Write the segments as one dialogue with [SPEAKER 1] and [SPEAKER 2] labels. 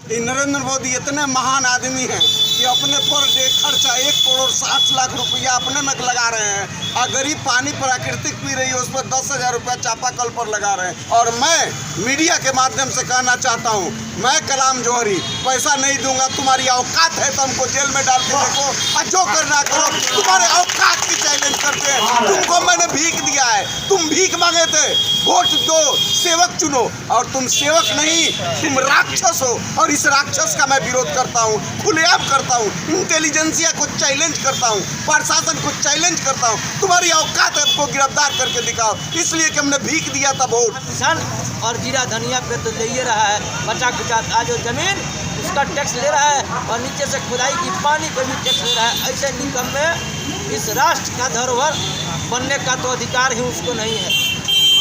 [SPEAKER 1] कि नरेंद्र मोदी इतने महान आदमी हैं कि अपने पर डे खर्चा 1,60,00,000 रुपया अपने में लगा रहे हैं और गरीब पानी प्राकृतिक पी रही है उस पर 10,000 रुपया चापाकल पर लगा रहे हैं। और मैं मीडिया के माध्यम से कहना चाहता हूँ, मैं कलाम जौहरी पैसा नहीं दूंगा। तुम्हारी औकात है तो हमको जेल में डाल के देखो और जो करना करो। तुम्हारे औकात की चैलेंज करते हैं। तुमको मैंने भीख दिया है, तुम भीख मांगे थे, वोट दो, सेवक चुनो, और तुम सेवक नहीं, तुम राक्षस हो। और इस राक्षस का मैं विरोध करता हूँ, खुलेआम करता हूँ, इंटेलिजेंसिया को चैलेंज करता हूँ, प्रशासन को चैलेंज करता हूँ। तुम्हारी औकात है, हमको गिरफ्तार करके दिखाओ, इसलिए कि हमने भीख दिया था वोट।
[SPEAKER 2] किसान और जीरा धनिया पे तो ले ही रहा है, बचा कुचा आज जो जमीन उसका टैक्स ले रहा है और नीचे से खुदाई की पानी पर भी टैक्स ले रहा है। ऐसे निकम में इस राष्ट्र का धरोहर बनने का तो अधिकार ही उसको नहीं है।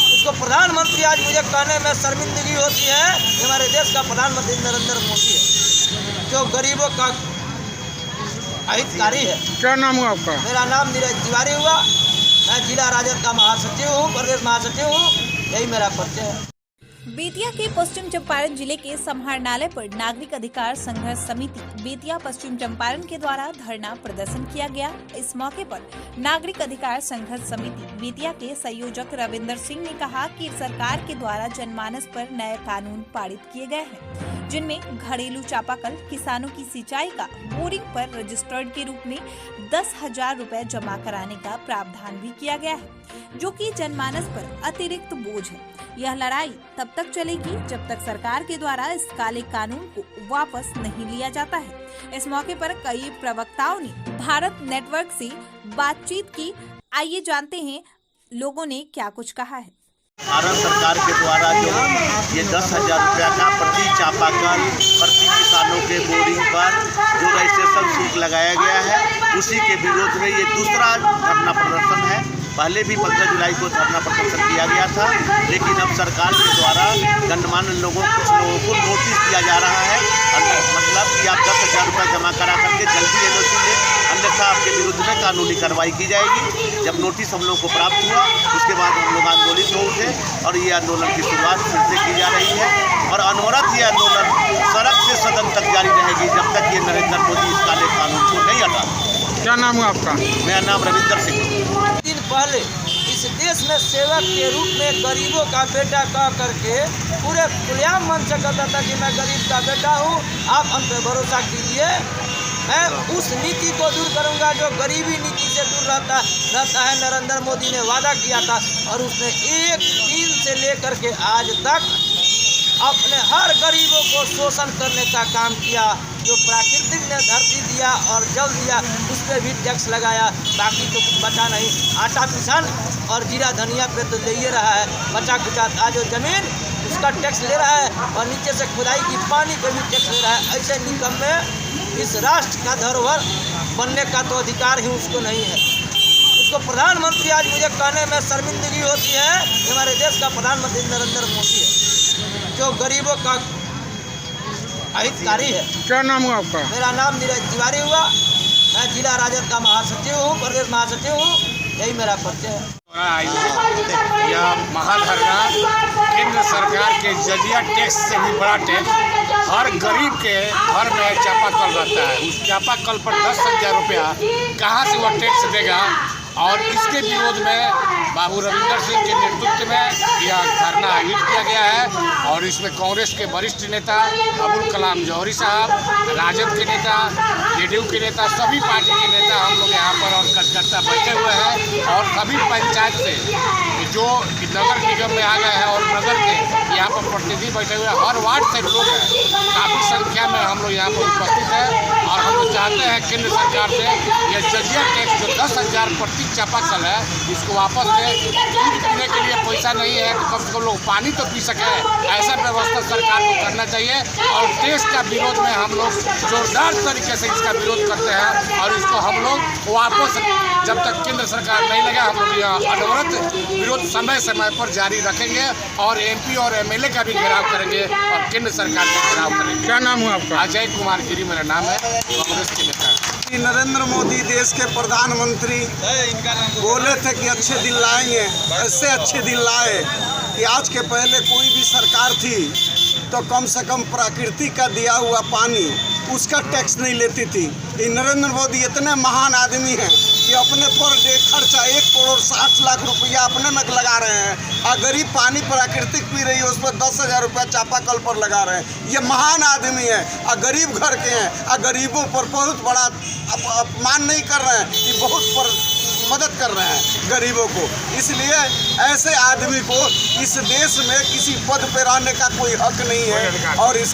[SPEAKER 2] उसको प्रधानमंत्री आज मुझे कहने में शर्मिंदगी होती है कि हमारे देश का प्रधानमंत्री नरेंद्र मोदी है, जो गरीबों का हितकारी है।
[SPEAKER 3] क्या नाम हुआ आपका?
[SPEAKER 2] मेरा नाम नीरज तिवारी हुआ, मैं जिला राजद का महासचिव हूँ, प्रदेश महासचिव हूँ, यही मेरा परिचय है।
[SPEAKER 4] बेतिया के पश्चिम चंपारण जिले के समाहरणालय पर नागरिक अधिकार संघर्ष समिति बेतिया पश्चिम चंपारण के द्वारा धरना प्रदर्शन किया गया। इस मौके पर नागरिक अधिकार संघर्ष समिति बेतिया के संयोजक रविंदर सिंह ने कहा कि सरकार के द्वारा जनमानस पर नए कानून पारित किए गए हैं, जिनमें घरेलू चापाकल किसानों की सिंचाई का बोरिंग पर रजिस्टर्ड के रूप में 10,000 रुपए जमा कराने का प्रावधान भी किया गया है, जो कि जनमानस पर अतिरिक्त बोझ है। यह लड़ाई तब तक चलेगी जब तक सरकार के द्वारा इस काले कानून को वापस नहीं लिया जाता है। इस मौके पर कई प्रवक्ताओं ने भारत नेटवर्क से बातचीत की। आइए जानते हैं लोगों ने क्या कुछ कहा है।
[SPEAKER 5] भारत सरकार के द्वारा जो ये 10,000 रुपया का प्रति चापाकल प्रति किसानों के बोरिंग पर जो रजिस्ट्रेशन शुल्क लगाया गया है, उसी के विरोध में ये दूसरा धरना प्रदर्शन है। पहले भी 15 जुलाई को धरना प्रदर्शन किया गया था, लेकिन अब सरकार के द्वारा गणमान्य कुछ लोगों को नोटिस दिया जा रहा है, मतलब कि आप 10,000 रुपये जमा करा करके जल्दी एनओसी लें, अन्यथा आपके विरुद्ध में कानूनी कार्रवाई की जाएगी। जब नोटिस हम लोग को प्राप्त हुआ, उसके बाद हम लोग आंदोलित हो उठे और ये आंदोलन की शुरुआत फिर से की जा रही है और अनवरत ये आंदोलन सड़क से सदन तक जारी रहेगी जब तक ये नरेंद्र मोदी इस काले कानून को नहीं हटाते।
[SPEAKER 3] क्या नाम हुआ आपका?
[SPEAKER 5] मेरा नाम रविंदर सिंह।
[SPEAKER 2] दिन पहले इस देश में सेवक के रूप में गरीबों का बेटा कह करके पूरे खुलेआम मन से कहता था कि मैं गरीब का बेटा हूँ, आप हम पे भरोसा कीजिए, मैं उस नीति को दूर करूँगा जो गरीबी नीति से दूर रहता है। नरेंद्र मोदी ने वादा किया था और उसने 1 दिन से लेकर के आज तक अपने हर गरीबों को शोषण करने का काम किया। जो प्राकृतिक ने धरती दिया और जल दिया उस पर भी टैक्स लगाया, बाकी तो कुछ बचा नहीं। आटा किसान और जीरा धनिया पे तो ले ही रहा है, बचा कुचा आज जो जमीन उसका टैक्स ले रहा है और नीचे से खुदाई की पानी पर भी टैक्स ले रहा है। ऐसे निकम में इस राष्ट्र का धरोहर बनने का तो अधिकार ही उसको नहीं है। उसको प्रधानमंत्री आज मुझे कहने में शर्मिंदगी होती है कि हमारे देश का प्रधानमंत्री नरेंद्र मोदी है, जो गरीबों का हितकारी है। क्या
[SPEAKER 3] नाम हुआ आपका?
[SPEAKER 2] मेरा नाम नीरज तिवारी हुआ, मैं जिला राजद का महासचिव हूँ, प्रदेश महासचिव हूँ, यही मेरा परिचय है।
[SPEAKER 3] यह महाधरना केंद्र सरकार के जजिया टैक्स से भी बड़ा टैक्स हर गरीब के घर में चापाकल रहता है। उस चापाकल पर 10,000 रुपया कहाँ से वह टैक्स देगा? और इसके विरोध में बाबू रविंदर सिंह के नेतृत्व में यह धरना आयोजित किया गया है और इसमें कांग्रेस के वरिष्ठ नेता अब्दुल कलाम जौहरी साहब, राजद के नेता, जेडीयू के नेता, सभी पार्टी के नेता हम लोग यहाँ पर और कार्यकर्ता बैठे हुए हैं और सभी पंचायत से जो नगर निगम में आ गए हैं और नगर के यहाँ पर प्रतिनिधि बैठे हुए हैं, हर वार्ड से लोग हैं, काफ़ी संख्या में हम लोग यहाँ पर उपस्थित हैं और हम लोग चाहते हैं केंद्र सरकार से यह जजिया टैक्स जो 10,000 प्रति चापाकल है इसको वापस दें। दूध पीने के लिए पैसा नहीं है तो कम से कम लोग पानी तो पी सके, ऐसा व्यवस्था सरकार को करना चाहिए। और देश का विरोध में हम लोग जोरदार तरीके से इसका विरोध करते हैं और इसको हम लोग वापस जब तक केंद्र सरकार नहीं लगे हम लोग यह अनवरत विरोध समय समय पर जारी रखेंगे और MP और MLA का भी घेराव करेंगे और केंद्र सरकार का घेराव करेंगे। क्या नाम हुआ आपका?
[SPEAKER 5] अजय कुमार गिरी मेरा नाम है, कांग्रेस के नेता।
[SPEAKER 1] नरेंद्र मोदी देश के प्रधानमंत्री बोले थे कि अच्छे दिन लाएंगे, ऐसे अच्छे दिन लाए कि आज के पहले कोई भी सरकार थी तो कम से कम प्रकृति का दिया हुआ पानी उसका टैक्स नहीं लेती थी। ये नरेंद्र मोदी इतने महान आदमी हैं कि अपने पर डे खर्चा 1,60,00,000 रुपया अपने में लगा रहे हैं और गरीब पानी प्राकृतिक पी रही है उस पर 10,000 रुपया चापाकल पर लगा रहे हैं। ये महान आदमी है और गरीब घर के हैं और गरीबों पर बहुत बड़ा अपमान नहीं कर रहे हैं कि बहुत मदद कर रहे हैं गरीबों को। इसलिए ऐसे आदमी को इस देश में किसी पद पे रहने का कोई हक नहीं है और इस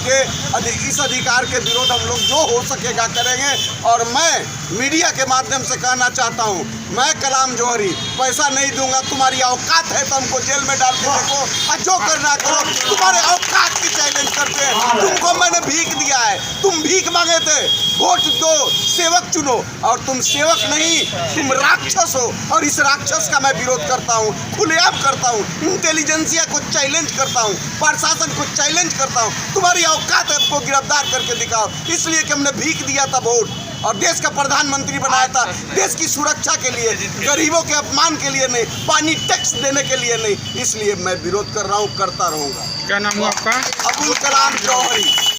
[SPEAKER 1] अधिकार के विरोध हम लोग जो हो सकेगा करेंगे। और मैं मीडिया के माध्यम से कहना चाहता हूँ, मैं कलाम जौहरी पैसा नहीं दूंगा। तुम्हारी औकात है तो हमको जेल में डाल के देखो और जो करना करो। तुम्हारे औकात की चैलेंज करते हैं। तुमको मैंने भीख दिया है, तुम भीख मांगे थे, वोट दो, सेवक चुनो और तुम सेवक नहीं, तुम राक्षस हो। और इस राक्षस का मैं विरोध करता हूँ, खुलेआम करता हूँ, इंटेलिजेंसिया को चैलेंज करता हूँ, प्रशासन को चैलेंज करता हूँ। तुम्हारी औकात है, हमको गिरफ्तार करके दिखाओ। इसलिए कि हमने भीख दिया था वोट और देश का प्रधानमंत्री बनाया था, देश की सुरक्षा के लिए, गरीबों के अपमान के लिए नहीं, पानी टैक्स देने के लिए नहीं। इसलिए मैं विरोध कर रहा हूँ, करता रहूँगा।
[SPEAKER 3] क्या नाम हुआ आपका?
[SPEAKER 1] अब्दुल कलाम जौहरी।